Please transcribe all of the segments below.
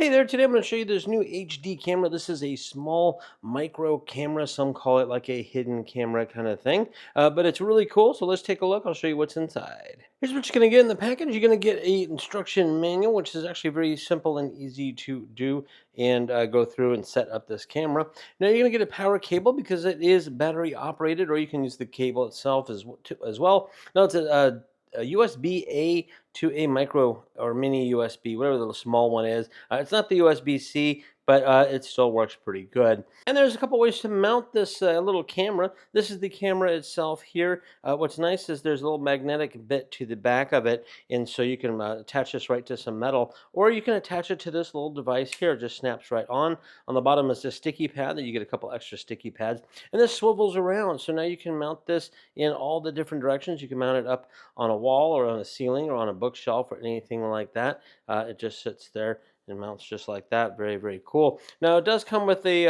Hey there, today I'm going to show you this new HD camera. This is a small micro camera. Some call it like a hidden camera kind of thing, but it's really cool. So let's take a look. I'll show you what's inside. Here's what you're going to get in the package. You're going to get a instruction manual, which is actually very simple and easy to do and go through and set up this camera. Now you're going to get a power cable because it is battery operated, or you can use the cable itself as well. Now it's a USB-A to a micro or mini USB, whatever the small one is. It's not the USB-C, but it still works pretty good. And there's a couple ways to mount this little camera. This is the camera itself here. What's nice is there's a little magnetic bit to the back of it, and so you can attach this right to some metal, or you can attach it to this little device here. It just snaps right on. On the bottom is a sticky pad that you get a couple extra sticky pads, and this swivels around. So now you can mount this in all the different directions. You can mount it up on a wall or on a ceiling or on a bookshelf or anything like that. It just sits there and mounts just like that. Very, very cool. Now it does come with a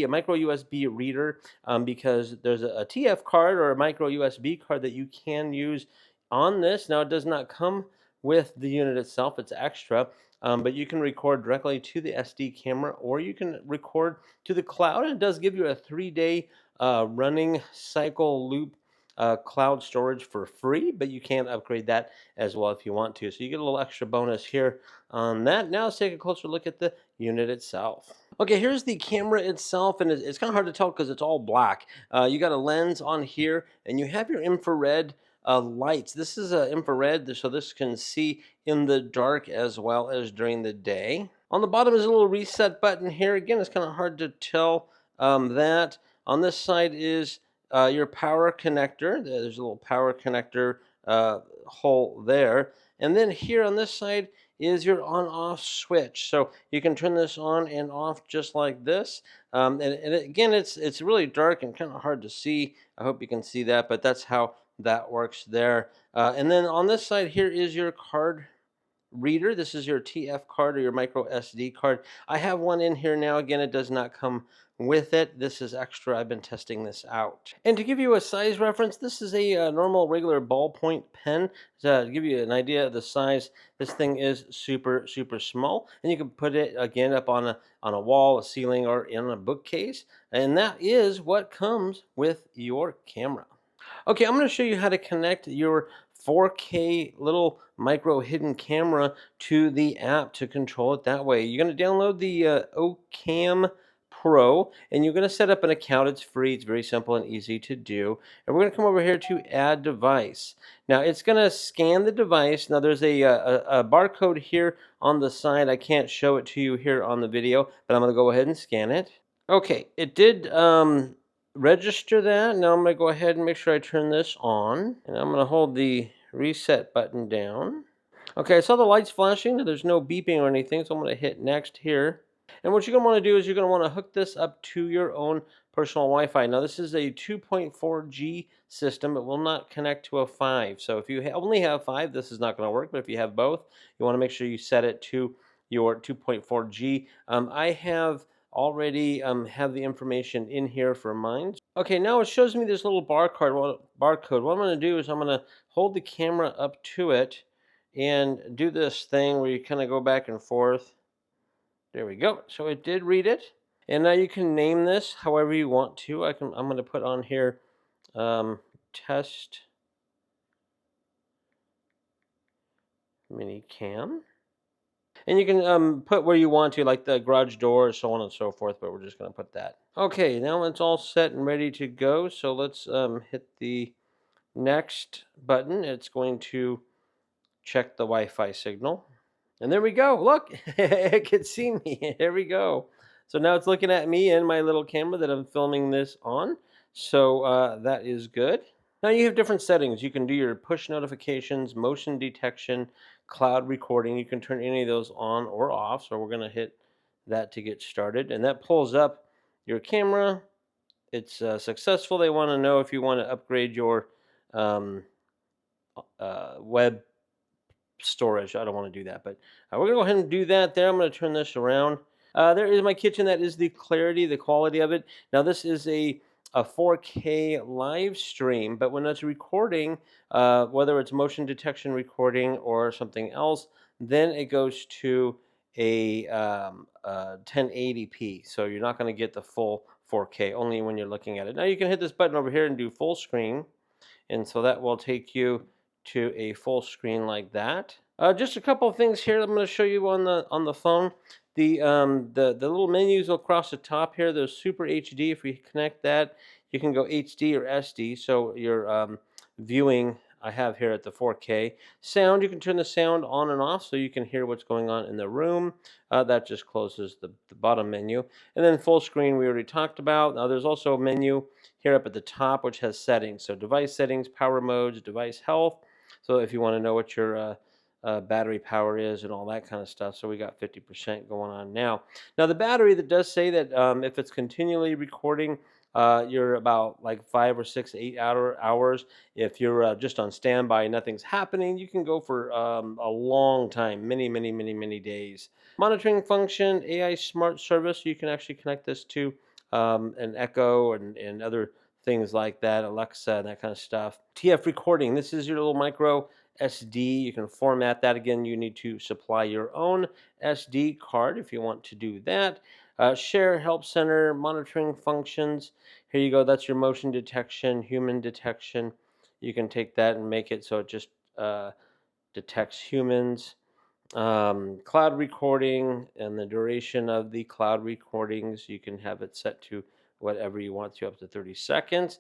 micro USB reader, because there's a TF card or a micro USB card that you can use on this. Now it does not come with the unit itself; it's extra. But you can record directly to the SD camera, or you can record to the cloud. And it does give you a 3-day running cycle loop cloud storage for free, but you can upgrade that as well if you want to. So you get a little extra bonus here on that. Now let's take a closer look at the unit itself. Okay, here's the camera itself, and it's kind of hard to tell because it's all black. You got a lens on here, and you have your infrared lights. This is infrared, so this can see in the dark as well as during the day. On the bottom is a little reset button here. Again, it's kind of hard to tell that. On this side is your power connector. There's a little power connector hole there. And then here on this side is your on-off switch. So you can turn this on and off just like this. Again, it's really dark and kind of hard to see. I hope you can see that, but that's how that works there. And then on this side here is your card reader. This is your TF card or your micro SD card. I have one in here now. Again, it does not come with it. This is extra. I've been testing this out. And to give you a size reference, this is a normal regular ballpoint pen. To give you an idea of the size, this thing is super, super small. And you can put it, again, up on a wall, a ceiling, or in a bookcase. And that is what comes with your camera. Okay, I'm going to show you how to connect your 4K little micro hidden camera to the app to control it that way. You're going to download the Ocam Pro, and you're going to set up an account. It's free. It's very simple and easy to do. And we're going to come over here to Add Device. Now, it's going to scan the device. Now, there's a barcode here on the side. I can't show it to you here on the video, but I'm going to go ahead and scan it. Okay, it did register that. Now I'm going to go ahead and make sure I turn this on, and I'm going to hold the reset button down. Okay, I saw the lights flashing. There's no beeping or anything, so I'm going to hit next here. And what you're going to want to do is you're going to want to hook this up to your own personal Wi-Fi. Now this is a 2.4G system. It will not connect to a 5. So if you only have 5, this is not going to work. But if you have both, you want to make sure you set it to your 2.4G. I have already have the information in here for mine. Okay, now it shows me this little barcode. What I'm going to do is I'm going to hold the camera up to it and do this thing where you kind of go back and forth. There we go. So it did read it. And now you can name this however you want to. I'm going to put on here test mini cam. And you can put where you want to, like the garage door, so on and so forth, but we're just going to put that. Okay, now it's all set and ready to go. So let's hit the next button. It's going to check the Wi-Fi signal. And there we go. Look, it can see me. There we go. So now it's looking at me and my little camera that I'm filming this on. So that is good. Now you have different settings. You can do your push notifications, motion detection, cloud recording. You can turn any of those on or off. So we're going to hit that to get started. And that pulls up your camera. It's successful. They want to know if you want to upgrade your web storage. I don't want to do that, but we're going to go ahead and do that there. I'm going to turn this around. There is my kitchen. That is the clarity, the quality of it. Now this is a 4K live stream, but when it's recording, whether it's motion detection recording or something else, then it goes to a 1080p, so you're not going to get the full 4K only when you're looking at it. Now you can hit this button over here and do full screen, and so that will take you to a full screen like that. Just a couple of things here I'm going to show you on the phone. The little menus across the top here, there's Super HD. If we connect that, you can go HD or SD. So your viewing I have here at the 4K. Sound, you can turn the sound on and off so you can hear what's going on in the room. That just closes the bottom menu. And then full screen we already talked about. Now there's also a menu here up at the top which has settings. So device settings, power modes, device health. So if you want to know what your battery power is and all that kind of stuff. So we got 50% going on now. Now the battery that does say that if it's continually recording, you're about like 5 or 6, 8 hours. If you're just on standby, nothing's happening, you can go for a long time, many days. Monitoring function, AI smart service. You can actually connect this to an Echo and other things like that, Alexa, and that kind of stuff. TF recording. This is your little micro SD. You can format that. Again, you need to supply your own SD card if you want to do that. Share help center monitoring functions. Here you go. That's your motion detection, human detection. You can take that and make it so it just detects humans. Cloud recording and the duration of the cloud recordings, you can have it set to whatever you want to, up to 30 seconds.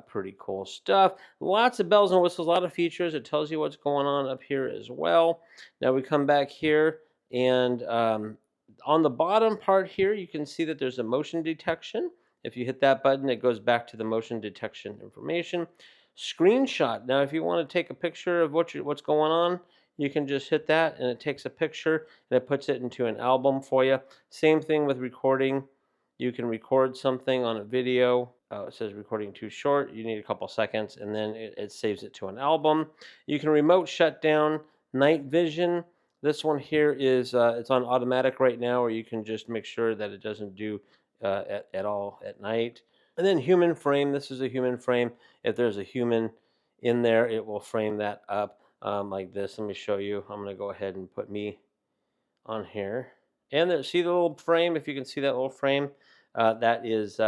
Pretty cool stuff. Lots of bells and whistles, a lot of features. It tells you what's going on up here as well. Now we come back here, and on the bottom part here, you can see that there's a motion detection. If you hit that button, it goes back to the motion detection information. Screenshot. Now, if you want to take a picture of what's going on, you can just hit that and it takes a picture and it puts it into an album for you. Same thing with recording. You can record something on a video. It says recording too short. You need a couple seconds, and then it saves it to an album. You can remote shut down night vision. This one here is it's on automatic right now, or you can just make sure that it doesn't do at all at night. And then human frame. This is a human frame. If there's a human in there, it will frame that up like this. Let me show you. I'm going to go ahead and put me on here. And there, see the little frame? If you can see that little frame, that is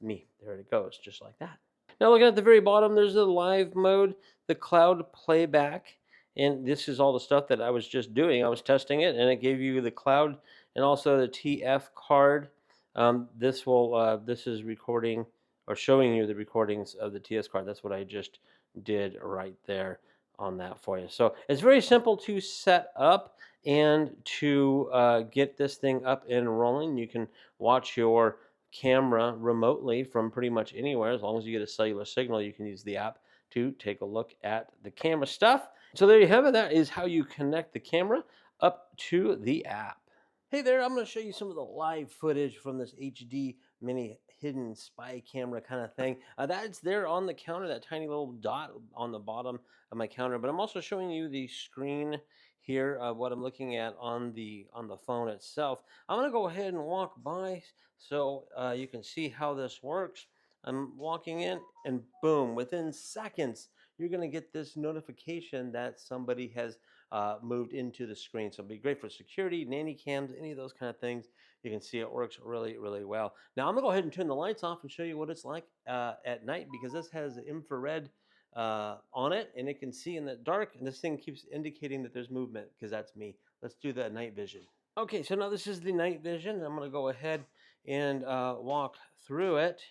me. There it goes, just like that. Now looking at the very bottom, there's the live mode, the cloud playback, and this is all the stuff that I was just doing. I was testing it, and it gave you the cloud and also the TF card. This is recording or showing you the recordings of the TS card. That's what I just did right there on that for you. So it's very simple to set up and to get this thing up and rolling. You can watch your camera remotely from pretty much anywhere. As long as you get a cellular signal, you can use the app to take a look at the camera stuff. So there you have it. That is how you connect the camera up to the app. Hey there, I'm going to show you some of the live footage from this HD mini hidden spy camera kind of thing. That's there on the counter, that tiny little dot on the bottom of my counter. But I'm also showing you the screen here of what I'm looking at on the phone itself. I'm going to go ahead and walk by so you can see how this works. I'm walking in, and boom, within seconds, you're going to get this notification that somebody has moved into the screen. So it'll be great for security, nanny cams, any of those kind of things. You can see it works really well. Now I'm gonna go ahead and turn the lights off and show you what it's like at night, because this has infrared on it, and it can see in the dark, and this thing keeps indicating that there's movement, because that's me. Let's do the night vision. Okay, so now this is the night vision. I'm gonna go ahead and walk through it.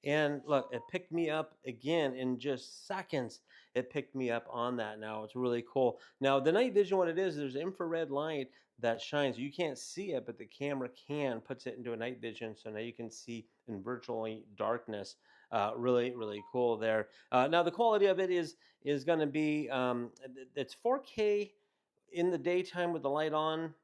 And look, it picked me up again in just seconds. It picked me up on that now. It's really cool. Now, the night vision, what it is, there's infrared light that shines. You can't see it, but the camera puts it into a night vision. So now you can see in virtually darkness. Really cool there. Now, the quality of it is going to be, it's 4K in the daytime with the light on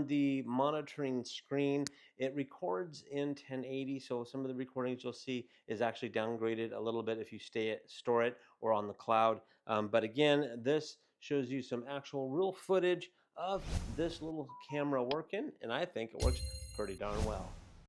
the monitoring screen. It records in 1080, so some of the recordings you'll see is actually downgraded a little bit if you store it or on the cloud. But again, this shows you some actual real footage of this little camera working, and I think it works pretty darn well.